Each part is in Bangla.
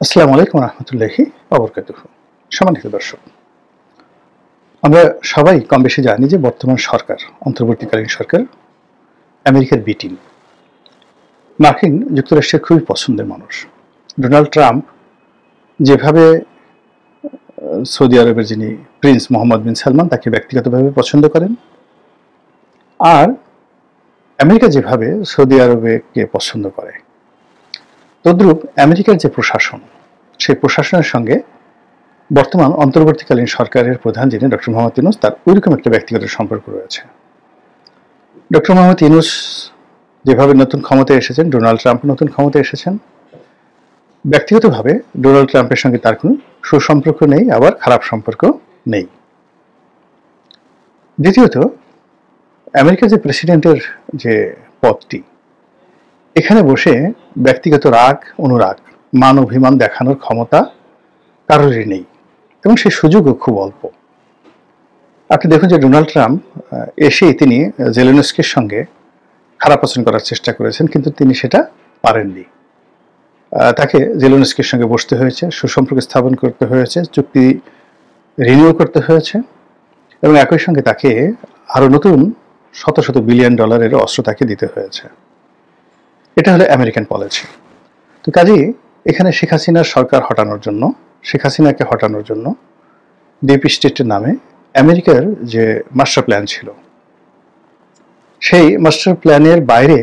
আসসালামু আলাইকুম রহমতুল্লাহি ওয়া সম্মানিত দর্শক, আমরা সবাই কম বেশি জানি যে বর্তমান সরকার, অন্তর্বর্তীকালীন সরকার আমেরিকার বি টিম। মার্কিন যুক্তরাষ্ট্রের খুবই পছন্দের মানুষ। ডোনাল্ড ট্রাম্প যেভাবে সৌদি আরবের যিনি প্রিন্স মোহাম্মদ বিন সালমান তাকে ব্যক্তিগতভাবে পছন্দ করেন, আর আমেরিকা যেভাবে সৌদি আরবকে পছন্দ করে, তদ্রূপ আমেরিকার যে প্রশাসন, সেই প্রশাসনের সঙ্গে বর্তমান অন্তর্বর্তীকালীন সরকারের প্রধান যিনি ডক্টর মোহাম্মদ ইউনূস, তার ওইরকম একটা ব্যক্তিগত সম্পর্ক রয়েছে। ডক্টর মোহাম্মদ ইউনূস যেভাবে নতুন ক্ষমতায় এসেছেন, ডোনাল্ড ট্রাম্প নতুন ক্ষমতায় এসেছেন, ব্যক্তিগতভাবে ডোনাল্ড ট্রাম্পের সঙ্গে তার কোনো সুসম্পর্ক নেই, আবার খারাপ সম্পর্ক নেই। দ্বিতীয়ত, আমেরিকার যে প্রেসিডেন্টের যে পদটি, এখানে বসে ব্যক্তিগত রাগ অনুরাগ মান অভিমান দেখানোর ক্ষমতা কারোরই নেই, এবং সেই সুযোগও খুব অল্প। আপনি দেখুন যে ডোনাল্ড ট্রাম্প এসেই তিনি জেলেনস্কির সঙ্গে খারাপ আচরণ করার চেষ্টা করেছেন, কিন্তু তিনি সেটা পারেননি। তাকে জেলেনস্কির সঙ্গে বসতে হয়েছে, সুসম্পর্ক স্থাপন করতে হয়েছে, চুক্তি রিনিউ করতে হয়েছে, এবং একই সঙ্গে তাকে আরও নতুন শত শত বিলিয়ন ডলারের অস্ত্র তাকে দিতে হয়েছে। এটা হলো আমেরিকান পলিসি। তো কাজেই এখানে শেখ হাসিনার সরকার হটানোর জন্য, শেখ হাসিনাকে হটানোর জন্য ডিপ স্টেটের নামে আমেরিকার যে মাস্টার প্ল্যান ছিল, সেই মাস্টার প্ল্যানের বাইরে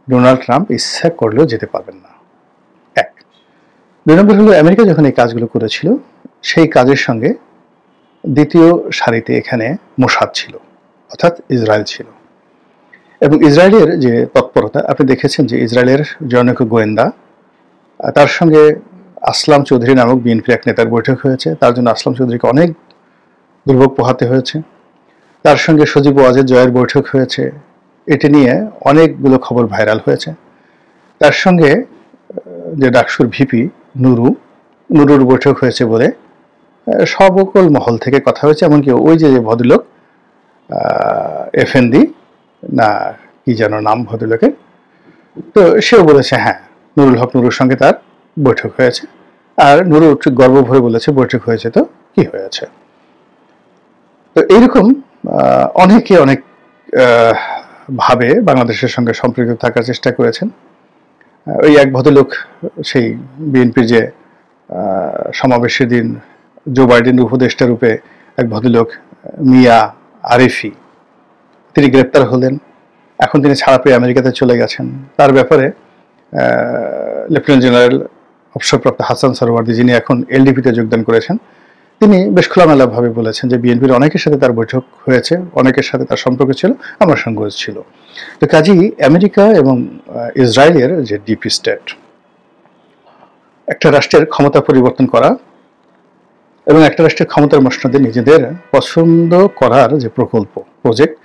ডোনাল্ড ট্রাম্প ইচ্ছা করলেও যেতে পারবেন না। এক। দুই নম্বর হলো, আমেরিকা যখন এই কাজগুলো করেছিল, সেই কাজের সঙ্গে দ্বিতীয় সারিতে এখানে মোসাদ ছিল, অর্থাৎ ইসরায়েল ছিল। এবং ইসরায়েলের যে তৎপরতা আপনি দেখেছেন যে ইসরায়েলের জনৈক গোয়েন্দা, তার সঙ্গে আসলাম চৌধুরী নামক বিএনপির এক নেতার বৈঠক হয়েছে। তার জন্য আসলাম চৌধুরীকে অনেক দুর্ভোগ পোহাতে হয়েছে। তার সঙ্গে সজীব ওয়াজেদ জয়ের বৈঠক হয়েছে, এটি নিয়ে অনেকগুলো খবর ভাইরাল হয়েছে। তার সঙ্গে যে ডাকসুর ভিপি নুরুর বৈঠক হয়েছে বলে সকল মহল থেকে কথা হয়েছে। এমনকি ওই যে ভদ্রলোক এফএনডি না কি যেন নাম ভদ্রলোকের, তো সেও বলেছে হ্যাঁ, নুরুল হক নুরুর সঙ্গে তার বৈঠক হয়েছে। আর নুরু গর্ব ভরে বলেছে বৈঠক হয়েছে তো কি হয়েছে। তো এইরকম অনেকে অনেক ভাবে বাংলাদেশের সঙ্গে সম্পৃক্ত থাকার চেষ্টা করেছেন। ওই এক ভদ্রলোক, সেই বিএনপির যে সমাবেশের দিন জো বাইডেনের উপদেষ্টা রূপে এক ভদ্রলোক মিয়া আরিফি, তিনি গ্রেপ্তার হলেন। এখন তিনি ছাড়া পেয়ে আমেরিকাতে চলে গেছেন। তার ব্যাপারে লেফটেন্যান্ট জেনারেল অবসরপ্রাপ্ত হাসান সরওয়ার্দী, যিনি এখন এলডিপিতে যোগদান করেছেন, তিনি বেশ খোলামেলাভাবে বলেছেন যে বিএনপির অনেকের সাথে তার বৈঠক হয়েছে, অনেকের সাথে তার সম্পর্ক ছিল, আমার সঙ্গেও ছিল। তো কাজেই আমেরিকা এবং ইসরায়েলের যে ডিপ স্টেট, একটা রাষ্ট্রের ক্ষমতা পরিবর্তন করা এবং একটা রাষ্ট্রের ক্ষমতার মসনদে নিজেদের পছন্দ করার যে প্রজেক্ট,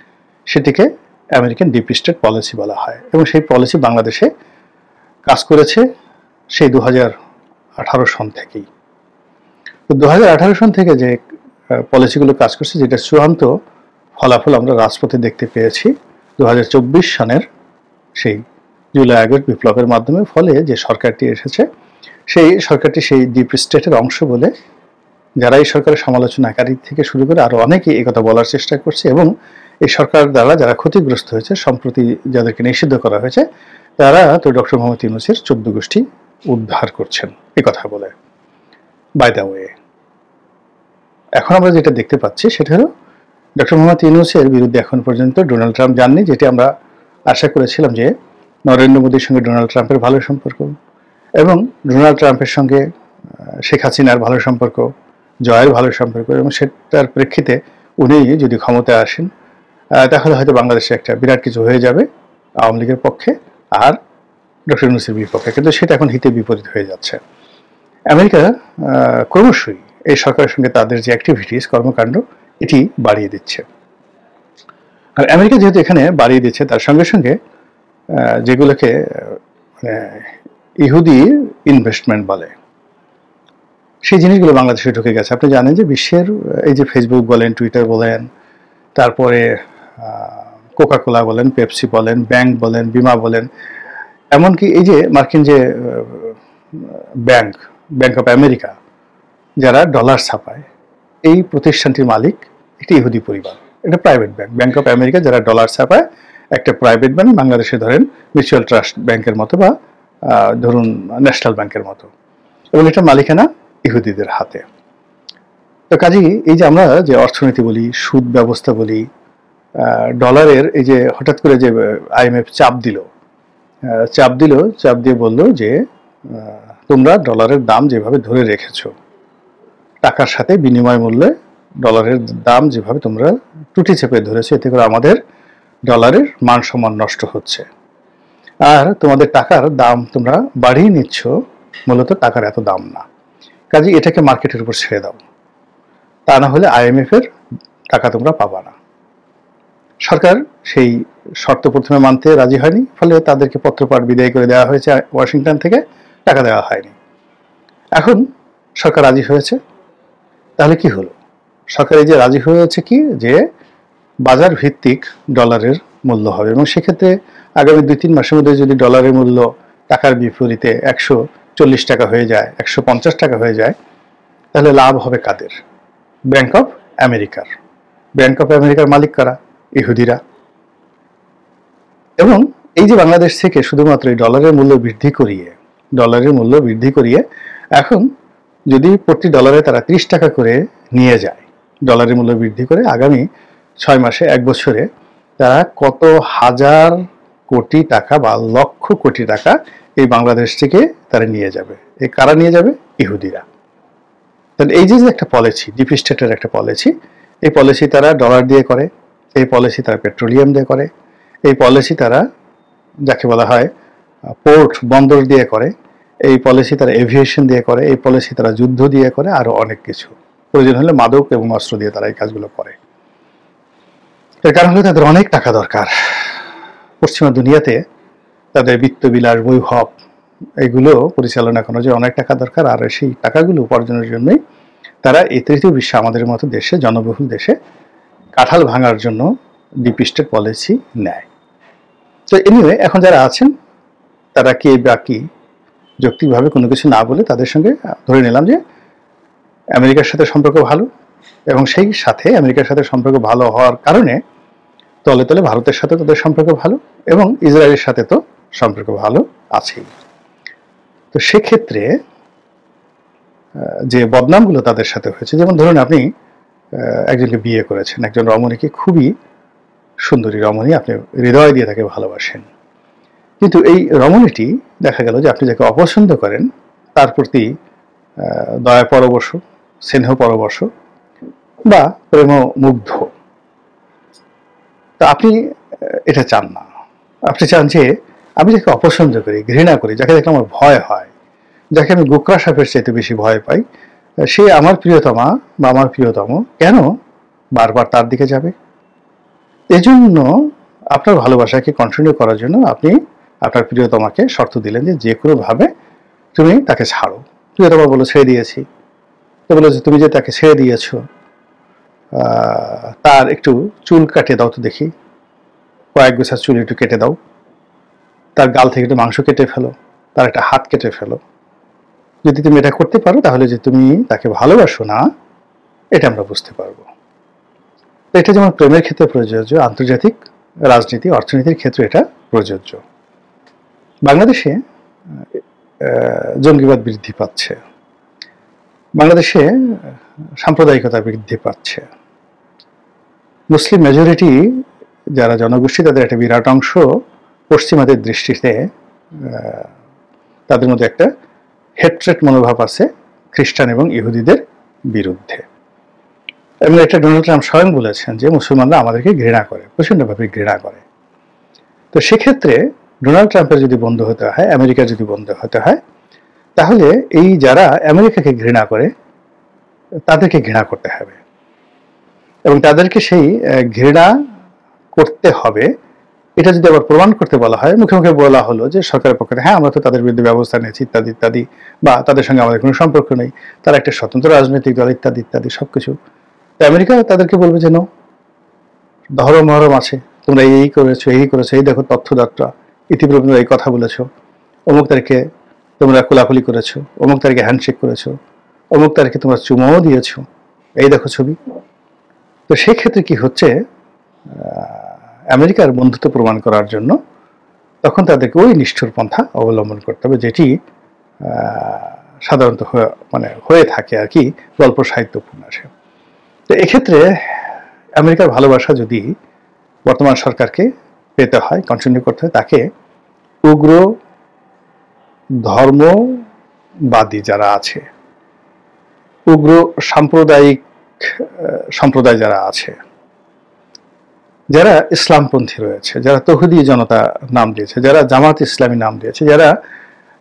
সেটিকে আমেরিকান ডিপ স্টেট পলিসি বলা হয়। এবং সেই পলিসি বাংলাদেশে কাজ করেছে সেই 2018 সন থেকেই। তো 2018 সন থেকে যে পলিসিগুলো কাজ করছে, যেটা চূড়ান্ত ফলাফল আমরা রাজপথে দেখতে পেয়েছি 2024 সনের সেই জুলাই আগস্ট বিপ্লবের মাধ্যমে। ফলে যে সরকারটি এসেছে, সেই সরকারটি সেই ডিপ স্টেটের অংশ বলে যারা এই সরকারের সমালোচনাকারী থেকে শুরু করে আরো অনেকেই এই কথা বলার চেষ্টা করছে। এবং এই সরকার দ্বারা যারা ক্ষতিগ্রস্ত হয়েছে, সম্প্রতি যাদেরকে নিষিদ্ধ করা হয়েছে, তারা তো ডক্টর মোহাম্মদ ইউনূসের 14 গোষ্ঠী উদ্ধার করছেন এই কথা বলে। বাই দ্য ওয়ে, এখন আমরা যেটা দেখতে পাচ্ছি সেটা হলো ডক্টর মোহাম্মদ ইউনূসের বিরুদ্ধে এখন পর্যন্ত ডোনাল্ড ট্রাম্প যাননি। যেটি আমরা আশা করেছিলাম যে নরেন্দ্র মোদীর সঙ্গে ডোনাল্ড ট্রাম্পের ভালো সম্পর্ক, এবং ডোনাল্ড ট্রাম্পের সঙ্গে শেখ হাসিনার ভালো সম্পর্ক, জয়ের ভালো সম্পর্ক, এবং সেটার প্রেক্ষিতে উনি যদি ক্ষমতায় আসেন, তাহলে হয়তো বাংলাদেশে একটা বিরাট কিছু হয়ে যাবে আওয়ামী লীগের পক্ষে আর ডক্টর ইউনূসের বিপক্ষে। কিন্তু সেটা এখন হিতে বিপরীত হয়ে যাচ্ছে। আমেরিকা ক্রমশই এই সরকারের সঙ্গে তাদের যে অ্যাক্টিভিটিস, কর্মকাণ্ড, এটি বাড়িয়ে দিচ্ছে। আর আমেরিকা যেহেতু এখানে বাড়িয়ে দিচ্ছে, তার সঙ্গে সঙ্গে যেগুলোকে ইহুদি ইনভেস্টমেন্ট বলে, সেই জিনিসগুলো বাংলাদেশে ঢুকে গেছে। আপনি জানেন যে বিশ্বের এই যে ফেসবুক বলেন, টুইটার বলেন, তারপরে কোকাকোলা বলেন, পেপসি বলেন, ব্যাংক বলেন, বিমা বলেন, এমনকি এই যে মার্কিন যে ব্যাংক ব্যাংক অফ আমেরিকা, যারা ডলার ছাপায়, এই প্রতিষ্ঠানটির মালিক একটি ইহুদি পরিবার। এটা private bank, bank of America যারা ডলার ছাপায়, একটা প্রাইভেট ব্যাংক, বাংলাদেশে ধরেন মিউচুয়াল ট্রাস্ট ব্যাংকের মতো বা ধরুন ন্যাশনাল ব্যাংকের মতো, এবং এটা মালিকানা ইহুদিদের হাতে। তো কাজেই এই যে আমরা যে অর্থনীতি বলি, সুদ ব্যবস্থা বলি, ডলারের এই যে হঠাৎ করে যে আইএমএফ চাপ দিয়ে বলল যে তোমরা ডলারের দাম যেভাবে ধরে রেখেছো, টাকার সাথে বিনিময় মূল্যে ডলারের দাম যেভাবে তোমরা টুটি চেপে ধরেছো, এতে করে আমাদের ডলারের মান সম্মান নষ্ট হচ্ছে, আর তোমাদের টাকার দাম তোমরা বাড়িয়ে নিচ্ছ, মূলত টাকার এত দাম না, কাজে এটাকে মার্কেটের উপর ছেড়ে দাও, তা না হলে আইএমএফ এর টাকা তোমরা পাবা না। সরকার সেই শর্ত প্রথমে মানতে রাজি হয়নি, ফলে তাদেরকে পত্রপাঠ বিদায় করে দেওয়া হয়েছে ওয়াশিংটন থেকে, টাকা দেওয়া হয়নি। এখন সরকার রাজি হয়েছে, তাহলে কি হলো? সরকার এই যে রাজি হয়েছে কি, যে বাজার ভিত্তিক ডলারের মূল্য হবে, এবং সেক্ষেত্রে আগামী 2-3 মাসের মধ্যে যদি ডলারের মূল্য টাকার বিপরীতে 140 টাকা হয়ে যায়, 150 টাকা হয়ে যায়, তাহলে লাভ হবে কাদের? ব্যাংক অফ আমেরিকার। ব্যাংক অফ আমেরিকার মালিক কারা? ইহুদিরা। এবং এই যে বাংলাদেশ থেকে শুধুমাত্র এই ডলারের মূল্য বৃদ্ধি করিয়ে এখন যদি প্রতি ডলারে তারা 30 টাকা করে নিয়ে যায়, ডলারের মূল্য বৃদ্ধি করে, আগামী 6 মাসে 1 বছরে তারা কত হাজার কোটি টাকা বা লক্ষ কোটি টাকা এই বাংলাদেশ থেকে তারা নিয়ে যাবে। এই কারা নিয়ে যাবে? ইহুদিরা। তাহলে এই যে একটা পলিসি, ডিপ স্টেটের একটা পলিসি, এই পলিসি তারা ডলার দিয়ে করে, এই পলিসি তারা পেট্রোলিয়াম দিয়ে করে, এই পলিসি তারা যাকে বলা হয় পোর্ট বন্দর দিয়ে করে, এই পলিসি তারা এভিয়েশন দিয়ে করে, এই পলিসি তারা যুদ্ধ দিয়ে করে, আরো অনেক কিছু, প্রয়োজন হলে মাদক এবং অস্ত্র দিয়ে তারা এই কাজগুলো করে। এর কারণ হলো তাদের অনেক টাকা দরকার। পশ্চিমা দুনিয়াতে তাদের বিত্তবিলাস, বৈভব, এগুলো পরিচালনা করার জন্য অনেক টাকা দরকার, আর সেই টাকাগুলো উপার্জনের জন্যই তারা এই তৃতীয় বিশ্বে আমাদের মতো দেশে, জনবহুল দেশে কাঁঠাল ভাঙার জন্য ডিপ স্টেট পলিসি নেয়। তো এনিওয়ে, এখন যারা আছেন তারা কে বা কি যৌক্তিকভাবে কোনো কিছু না বলে তাদের সঙ্গে ধরে নিলাম যে আমেরিকার সাথে সম্পর্ক ভালো, এবং সেই সাথে আমেরিকার সাথে সম্পর্ক ভালো হওয়ার কারণে তলে তলে ভারতের সাথে তাদের সম্পর্ক ভালো, এবং ইসরায়েলের সাথে তো সম্পর্ক ভালো আছেই। তো সেক্ষেত্রে যে বদনামগুলো তাদের সাথে হয়েছে, যেমন ধরুন আপনি একজনকে বিয়ে করেছেন, একজন রমণীকে, খুবই সুন্দরী রমণী, আপনি হৃদয় দিয়ে তাকে ভালোবাসেন, কিন্তু এই রমণীটি দেখা গেল যে আপনি যাকে অপছন্দ করেন তার প্রতি দয়া পরবশ, স্নেহ পরবশ বা প্রেম মুগ্ধ। তা আপনি এটা চান না। আপনি চান যে আমি যাকে অপছন্দ করি, ঘৃণা করি, যাকে দেখলে আমার ভয় হয়, যাকে আমি গোকরা সাপের চাইতে বেশি ভয় পাই, সে আমার প্রিয়তমা বা আমার প্রিয়তম, কেন বারবার তার দিকে যাবে? এজন্য আপনার ভালোবাসাকে কন্টিনিউ করার জন্য আপনি আপনার প্রিয়তমাকে শর্ত দিলেন যে যে কোনোভাবে তুমি তাকে ছাড়ো। প্রিয়তমা বলো ছেড়ে দিয়েছি। তো বলো যে তুমি যে তাকে ছেড়ে দিয়েছো, তার একটু চুল কাটে দাও তো দেখি, কয়েক গোছা চুল একটু কেটে দাও, তার গাল থেকে একটু মাংস কেটে ফেলো, তার একটা হাত কেটে ফেলো। যদি তুমি এটা করতে পারো তাহলে যে তুমি তাকে ভালোবাসো না, এটা আমরা বুঝতে পারবো। এটা যেমন প্রেমের ক্ষেত্রে প্রযোজ্য, আন্তর্জাতিক রাজনীতি, অর্থনীতির ক্ষেত্রে এটা প্রযোজ্য। বাংলাদেশে জঙ্গিবাদ বৃদ্ধি পাচ্ছে, বাংলাদেশে সাম্প্রদায়িকতা বৃদ্ধি পাচ্ছে, মুসলিম মেজরিটি যারা জনগোষ্ঠী তাদের একটা বিরাট অংশ পশ্চিমাদের দৃষ্টিতে তাদের মধ্যে একটা হেট্রেট মনোভাব আছে খ্রিস্টান এবং ইহুদিদের বিরুদ্ধে। এবং এটা ডোনাল্ড ট্রাম্প স্বয়ং বলেছেন যে মুসলমানরা আমাদেরকে ঘৃণা করে, প্রচণ্ডভাবে ঘৃণা করে। তো সেক্ষেত্রে ডোনাল্ড ট্রাম্পের যদি বন্ধু হতে হয়, আমেরিকার যদি বন্ধু হতে হয়, তাহলে এই যারা আমেরিকাকে ঘৃণা করে তাদেরকে ঘৃণা করতে হবে, এবং তাদেরকে সেই ঘৃণা করতে হবে। এটা যদি আবার প্রমাণ করতে বলা হয়, মুখে মুখে বলা হলো যে সরকারের পক্ষে হ্যাঁ আমরা তো তাদের বিরুদ্ধে ব্যবস্থা নিয়েছি ইত্যাদি ইত্যাদি, বা তাদের সঙ্গে আমাদের কোনো সম্পর্ক নেই, তারা একটা স্বতন্ত্র রাজনৈতিক দল ইত্যাদি ইত্যাদি সবকিছু, তো আমেরিকা তাদেরকে বলবে যে নো, ধর্ম মহরম আছে, তোমরা এই করেছো, এই দেখো তথ্যদাত্রা, ইতিপূর্বে এই কথা বলেছো, অমুক তারিখে তোমরা কোলাকুলি করেছো, অমুক তারিখে হ্যান্ডশেক করেছো, অমুক তারিখে তোমরা চুমোও দিয়েছো, এই দেখো ছবি। তো সেক্ষেত্রে কি হচ্ছে, আমেরিকার বন্ধুত্ব প্রমাণ করার জন্য তখন তাদেরকে ওই নিষ্ঠুর পন্থা অবলম্বন করতে হবে, যেটি সাধারণত হয়ে থাকে আর কি গল্প সাহিত্য উপন্যাসে। তো এক্ষেত্রে আমেরিকার ভালোবাসা যদি বর্তমান সরকারকে পেতে হয়, কন্টিনিউ করতে হয়, তাকে উগ্র ধর্মবাদী যারা আছে, উগ্র সাম্প্রদায়িক সম্প্রদায় যারা আছে, যারা ইসলামপন্থী রয়েছে, যারা তৌহিদি জনতা নাম দিয়েছে, যারা জামাত ইসলামী নাম দিয়েছে, যারা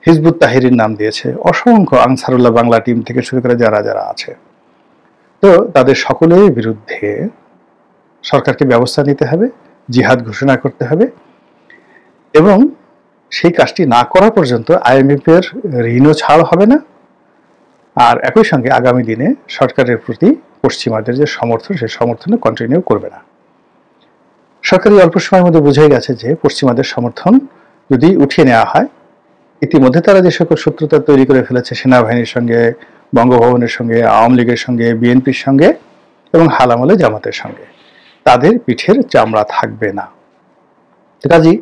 হিজবুত তাহরির নাম দিয়েছে, অসংখ্য আনসারুল্লাহ বাংলা টিম থেকে শুরু করে যারা যারা আছে, তো তাদের সকলের বিরুদ্ধে সরকারকে ব্যবস্থা নিতে হবে, জিহাদ ঘোষণা করতে হবে, এবং সেই কাজটি না করা পর্যন্ত IMF এর ঋণও ছাড় হবে না। আর একই সঙ্গে আগামী দিনে সরকারের প্রতি পশ্চিমাদের যে সমর্থন, সেই সমর্থনে কন্টিনিউ করবে না। সরকারি অল্প সময়ের মধ্যে বুঝে গেছে যে পশ্চিমাদের সমর্থন যদি উঠিয়ে নেওয়া হয়, ইতিমধ্যে তারা যে সকল শত্রুতা তৈরি করে ফেলেছে সেনাবাহিনীর সঙ্গে, বঙ্গভবনের সঙ্গে, আওয়ামী লীগের সঙ্গে, বিএনপির সঙ্গে এবং হালামলে জামাতের সঙ্গে, তাদের পিঠের চামড়া থাকবে না। কাজেই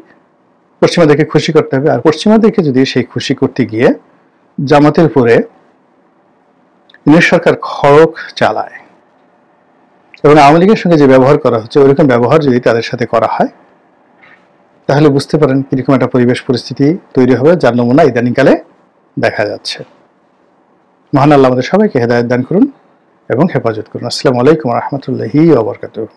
পশ্চিমাদেরকে খুশি করতে হবে। আর পশ্চিমাদেরকে যদি সেই খুশি করতে গিয়ে জামাতের উপরে সরকার খড়ক চালায় এবং আওয়ামী লীগের সঙ্গে যে ব্যবহার করা হচ্ছে ওইরকম ব্যবহার যদি তাদের সাথে করা হয়, তাহলে বুঝতে পারেন কিরকম একটা পরিবেশ পরিস্থিতি তৈরি হবে, যার নমুনা ইদানিংকালে দেখা যাচ্ছে। মহান আল্লাহ আমাদের সবাইকে হেদায়েত দান করুন এবং হেফাজত করুন। আসসালামু আলাইকুম ওয়া রাহমাতুল্লাহি ওয়া বারাকাতুহু।